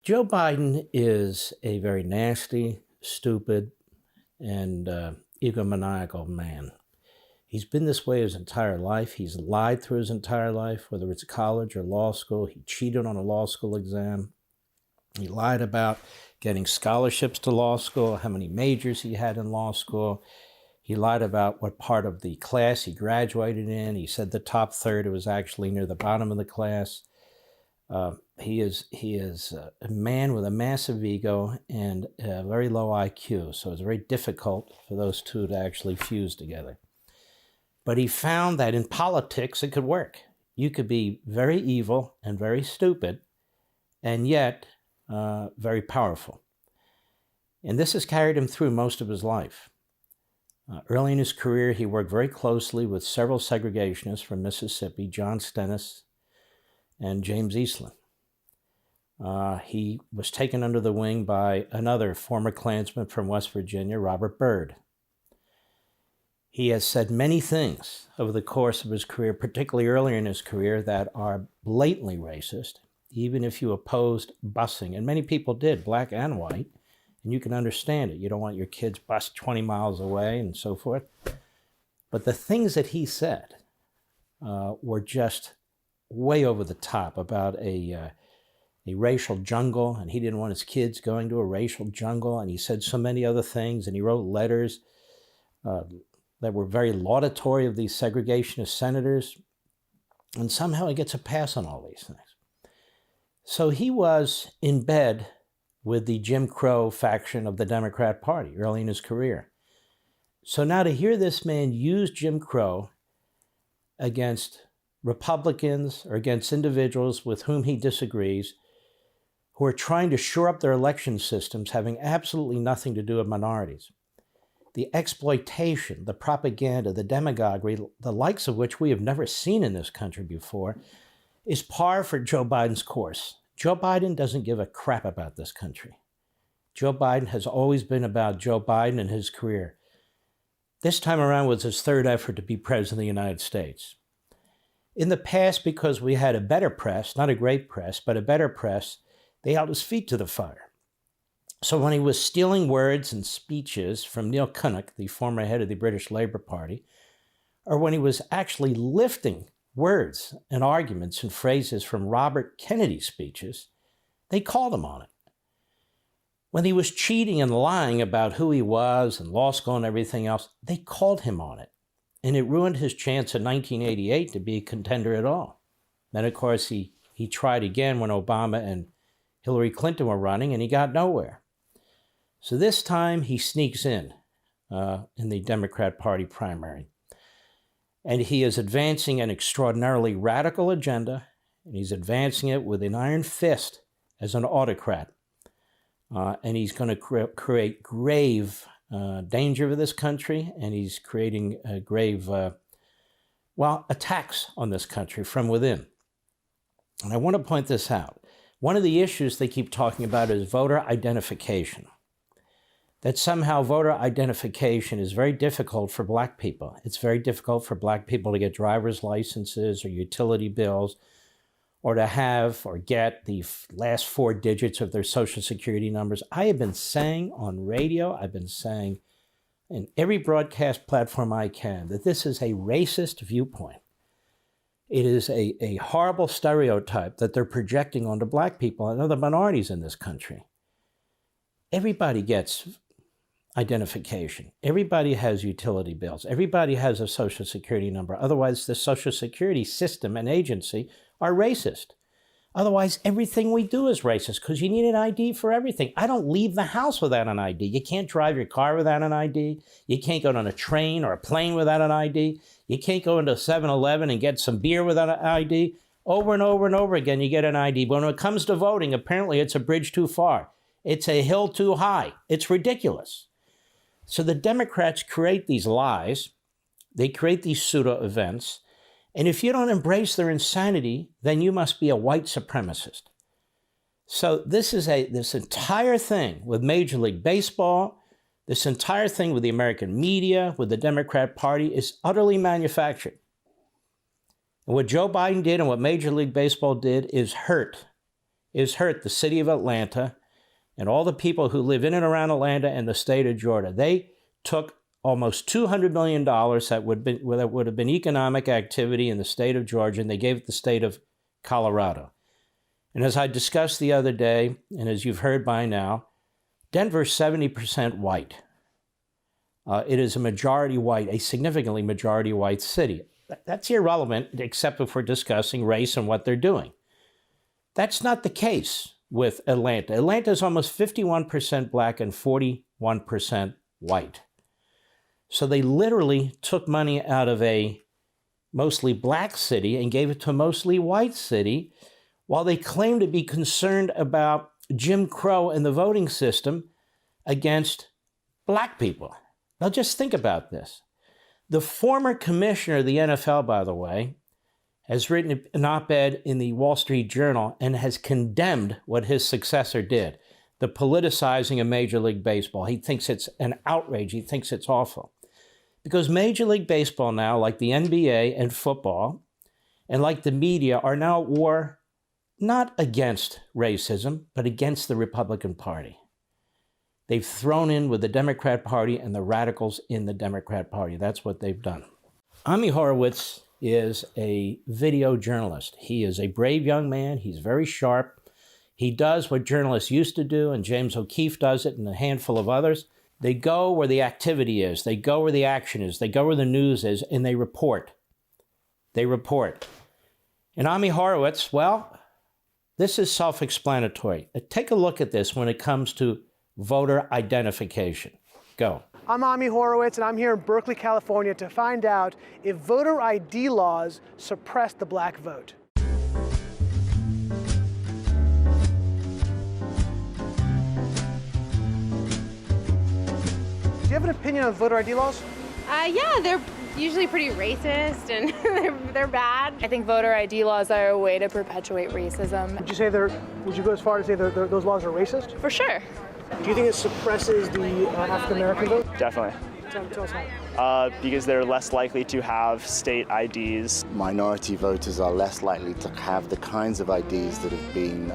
Joe Biden is a very nasty, stupid, and egomaniacal man. He's been this way his entire life. He's lied through his entire life, whether it's college or law school. He cheated on a law school exam. He lied about getting scholarships to law school, how many majors he had in law school. He lied about what part of the class he graduated in. He said the top third. It was actually near the bottom of the class. He is a man with a massive ego and a very low IQ, so it's very difficult for those two to actually fuse together. But he found that in politics it could work. You could be very evil and very stupid, and yet very powerful. And this has carried him through most of his life. Early in his career, he worked very closely with several segregationists from Mississippi, John Stennis and James Eastland. He was taken under the wing by another former Klansman from West Virginia, Robert Byrd. He has said many things over the course of his career, particularly earlier in his career, that are blatantly racist, even if you opposed busing. And many people did, black and white, and you can understand it. You don't want your kids bused 20 miles away and so forth. But the things that he said were just way over the top about a racial jungle, and he didn't want his kids going to a racial jungle, and he said so many other things, and he wrote letters that were very laudatory of these segregationist senators, and somehow he gets a pass on all these things. So he was in bed with the Jim Crow faction of the Democrat Party early in his career. So now to hear this man use Jim Crow against Republicans or against individuals with whom he disagrees, who are trying to shore up their election systems, having absolutely nothing to do with minorities. The exploitation, the propaganda, the demagoguery, the likes of which we have never seen in this country before, is par for Joe Biden's course. Joe Biden doesn't give a crap about this country. Joe Biden has always been about Joe Biden and his career. This time around was his third effort to be president of the United States. In the past, because we had a better press, not a great press, but a better press, they held his feet to the fire. So when he was stealing words and speeches from Neil Kinnock, the former head of the British Labour Party, or when he was actually lifting words and arguments and phrases from Robert Kennedy's speeches, they called him on it. When he was cheating and lying about who he was and law school and everything else, they called him on it. And it ruined his chance in 1988 to be a contender at all. Then, of course, he tried again when Obama and Hillary Clinton were running, and he got nowhere. So this time he sneaks in the Democrat Party primary. And he is advancing an extraordinarily radical agenda, and he's advancing it with an iron fist as an autocrat. And he's going to create grave danger for this country, and he's creating grave, attacks on this country from within. And I want to point this out. One of the issues they keep talking about is voter identification. That somehow voter identification is very difficult for black people. It's very difficult for black people to get driver's licenses or utility bills, or to have or get the last 4 digits of their social security numbers. I have been saying on radio, I've been saying in every broadcast platform I can, that this is a racist viewpoint. It is a horrible stereotype that they're projecting onto black people and other minorities in this country. Everybody gets identification. Everybody has utility bills. Everybody has a social security number. Otherwise, the social security system and agency are racist. Otherwise, everything we do is racist because you need an ID for everything. I don't leave the house without an ID. You can't drive your car without an ID. You can't go on a train or a plane without an ID. You can't go into 7-Eleven and get some beer without an ID. Over and over and over again, you get an ID. But when it comes to voting, apparently it's a bridge too far. It's a hill too high. It's ridiculous. So the Democrats create these lies. They create these pseudo events. And if you don't embrace their insanity, then you must be a white supremacist. So this entire thing with Major League Baseball, this entire thing with the American media, with the Democrat Party is utterly manufactured. And what Joe Biden did and what Major League Baseball did is hurt is hurt the city of Atlanta and all the people who live in and around Atlanta and the state of Georgia. They took almost $200 million that would have been economic activity in the state of Georgia, and they gave it to the state of Colorado. And as I discussed the other day, and as you've heard by now, Denver's 70% white. It is a majority white, a significantly majority white city. That's irrelevant, except if we're discussing race and what they're doing. That's not the case with Atlanta. Atlanta is almost 51% black and 41% white. So they literally took money out of a mostly black city and gave it to a mostly white city, while they claim to be concerned about Jim Crow and the voting system against black people. Now just think about this. The former commissioner of the NFL, by the way, has written an op-ed in the Wall Street Journal and has condemned what his successor did, the politicizing of Major League Baseball. He thinks it's an outrage. He thinks it's awful. Because Major League Baseball now, like the NBA and football, and like the media, are now at war not against racism, but against the Republican Party. They've thrown in with the Democrat Party and the radicals in the Democrat Party. That's what they've done. Ami Horowitz is a video journalist. He is a brave young man. He's very sharp. He does what journalists used to do, and James O'Keefe does it, and a handful of others. They go where the activity is. They go where the action is. They go where the news is, and they report. They report. And Ami Horowitz, well, this is self-explanatory. Take a look at this when it comes to voter identification. Go. I'm Ami Horowitz, and I'm here in Berkeley, California to find out if voter ID laws suppress the black vote. Do you have an opinion on voter ID laws? Yeah, they're usually pretty racist and they're bad. I think voter ID laws are a way to perpetuate racism. Would you go as far as say those laws are racist? For sure. Do you think it suppresses the African American vote? Definitely. Tell us how. Because they're less likely to have state IDs. Minority voters are less likely to have the kinds of IDs that have been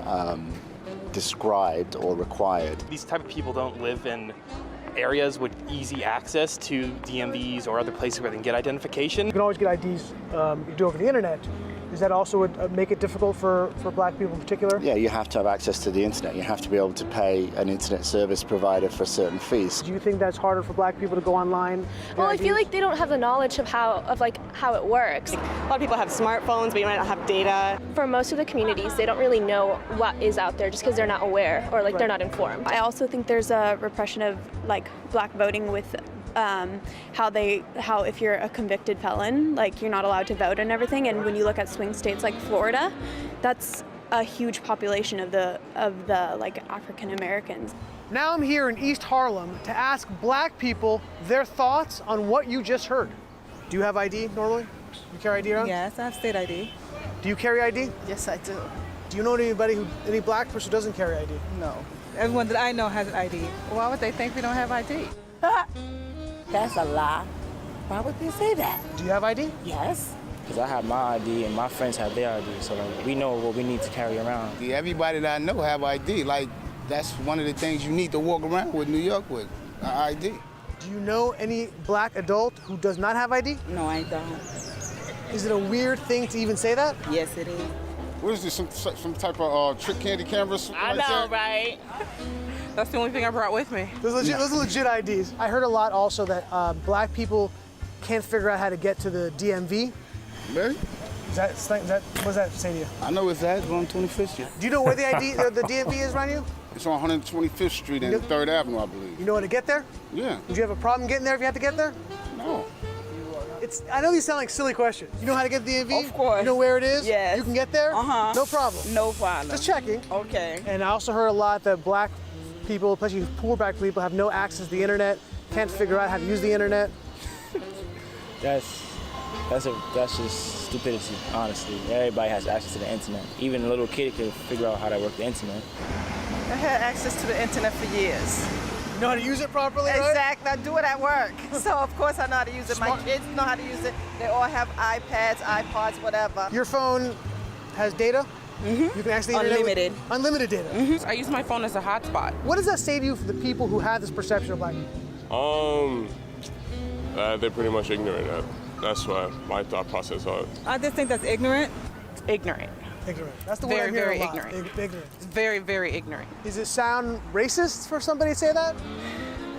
described or required. These type of people don't live in areas with easy access to DMVs or other places where they can get identification. You can always get IDs you do over the internet. Does that also make it difficult for black people in particular? Yeah, you have to have access to the internet. You have to be able to pay an internet service provider for certain fees. Do you think that's harder for black people to go online? Well, I feel like they don't have the knowledge of how it works. A lot of people have smartphones, but you might not have data. For most of the communities, they don't really know what is out there just because they're not aware or they're not informed. I also think there's a repression of black voting with how if you're a convicted felon, you're not allowed to vote and everything. And when you look at swing states like Florida, that's a huge population of the African Americans. Now I'm here in East Harlem to ask black people their thoughts on what you just heard. Do you have ID normally? You carry ID around? Yes, I have state ID. Do you carry ID? Yes, I do. Do you know any black person who doesn't carry ID? No. Everyone that I know has an ID. Why would they think we don't have ID? That's a lie. Why would they say that? Do you have ID? Yes. Because I have my ID and my friends have their ID, so we know what we need to carry around. Everybody that I know have ID. That's one of the things you need to walk around with New York with, ID. Do you know any black adult who does not have ID? No, I don't. Is it a weird thing to even say that? Yes, it is. What is this, some type of trick candy camera? I know, right? That's the only thing I brought with me. Those are legit IDs. I heard a lot also that black people can't figure out how to get to the DMV. Really? What does that say to you? I know it's that. It's on 25th Street. Do you know where the DMV is around you? It's on 125th Street and 3rd Avenue, I believe. You know how to get there? Yeah. Would you have a problem getting there if you had to get there? No. I know these sound like silly questions. You know how to get to the DMV? Of course. You know where it is? Yes. You can get there? Uh-huh. No problem. No problem. Just checking. Okay. And I also heard a lot that black people, especially poor black people, have no access to the internet, can't figure out how to use the internet. That's just stupidity, honestly. Everybody has access to the internet. Even a little kid could figure out how to work the internet. I had access to the internet for years. You know how to use it properly, right? Exactly. I do it at work. So, of course, I know how to use it. My kids know how to use it. They all have iPads, iPods, whatever. Your phone has data? You can access the internet Unlimited. Unlimited data. I use my phone as a hotspot. What does that say to you for the people who have this perception of black people? They're pretty much ignorant. That's why my thought process was. I just think that's ignorant. Ignorant. Ignorant. That's the word I'm Very, hearing very a lot. Ignorant. Very, very ignorant. Does it sound racist for somebody to say that?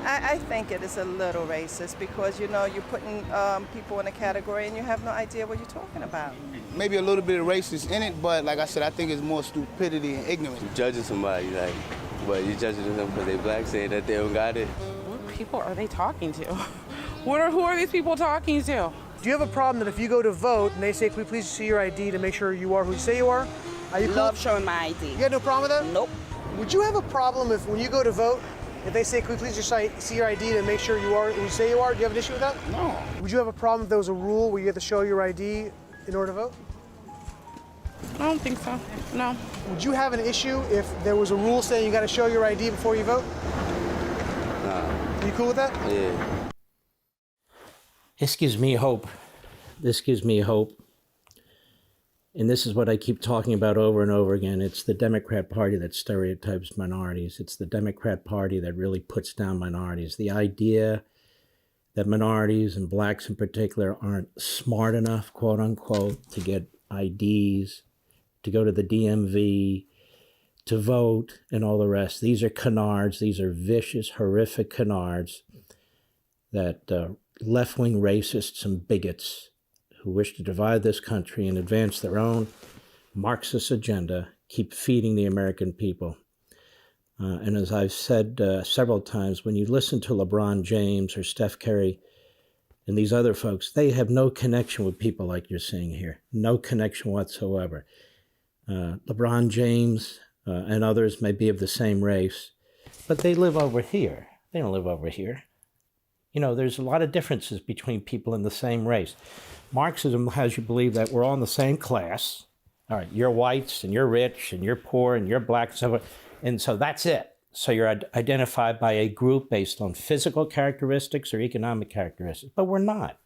I think it is a little racist because, you know, you're putting people in a category and you have no idea what you're talking about. Maybe a little bit of racist in it, but like I said, I think it's more stupidity and ignorance. You're judging somebody, like, but you're judging them because they black, saying that they don't got it. What people are they talking to? Who are these people talking to? Do you have a problem that if you go to vote and they say, "Can we please see your ID to make sure you are who you say you are"? Are you cool? Love showing my ID. You got no problem with that? Nope. Would you have a problem if when you go to vote, if they say, "Can we please just see your ID to make sure you are who you say you are"? Do you have an issue with that? No. Would you have a problem if there was a rule where you had to show your ID in order to vote? I don't think so. No. Would you have an issue if there was a rule saying you got to show your ID before you vote? Nah. Are you cool with that? Yeah. This gives me hope. This gives me hope. And this is what I keep talking about over and over again. It's the Democrat Party that stereotypes minorities. It's the Democrat Party that really puts down minorities. The idea that minorities and blacks in particular aren't smart enough, quote unquote, to get IDs, to go to the DMV, to vote, and all the rest. These are canards. These are vicious, horrific canards that left-wing racists and bigots who wish to divide this country and advance their own Marxist agenda keep feeding the American people. And as I've said several times, when you listen to LeBron James or Steph Curry and these other folks, they have no connection with people like you're seeing here. No connection whatsoever. LeBron James and others may be of the same race, but they live over here. They don't live over here. You know, there's a lot of differences between people in the same race. Marxism has you believe that we're all in the same class. All right, you're whites and you're rich and you're poor and you're black and so that's it. So you're identified by a group based on physical characteristics or economic characteristics, but we're not.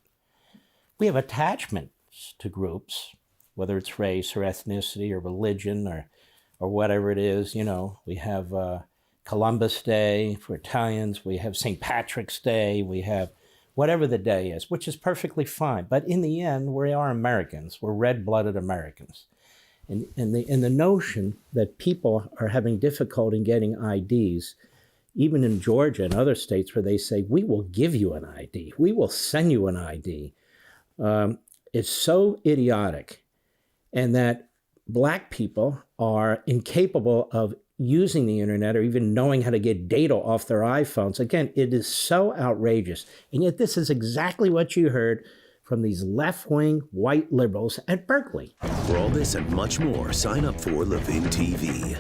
We have attachments to groups, whether it's race or ethnicity or religion or whatever it is. You know, we have Columbus Day for Italians, we have St. Patrick's Day, we have whatever the day is, which is perfectly fine. But in the end, we are Americans. We're red-blooded Americans. And the notion that people are having difficulty in getting IDs, even in Georgia and other states where they say, we will give you an ID, we will send you an ID, is so idiotic. And that black people are incapable of using the internet or even knowing how to get data off their iPhones. Again, it is so outrageous. And yet this is exactly what you heard from these left-wing white liberals at Berkeley. For all this and much more, sign up for Levin TV.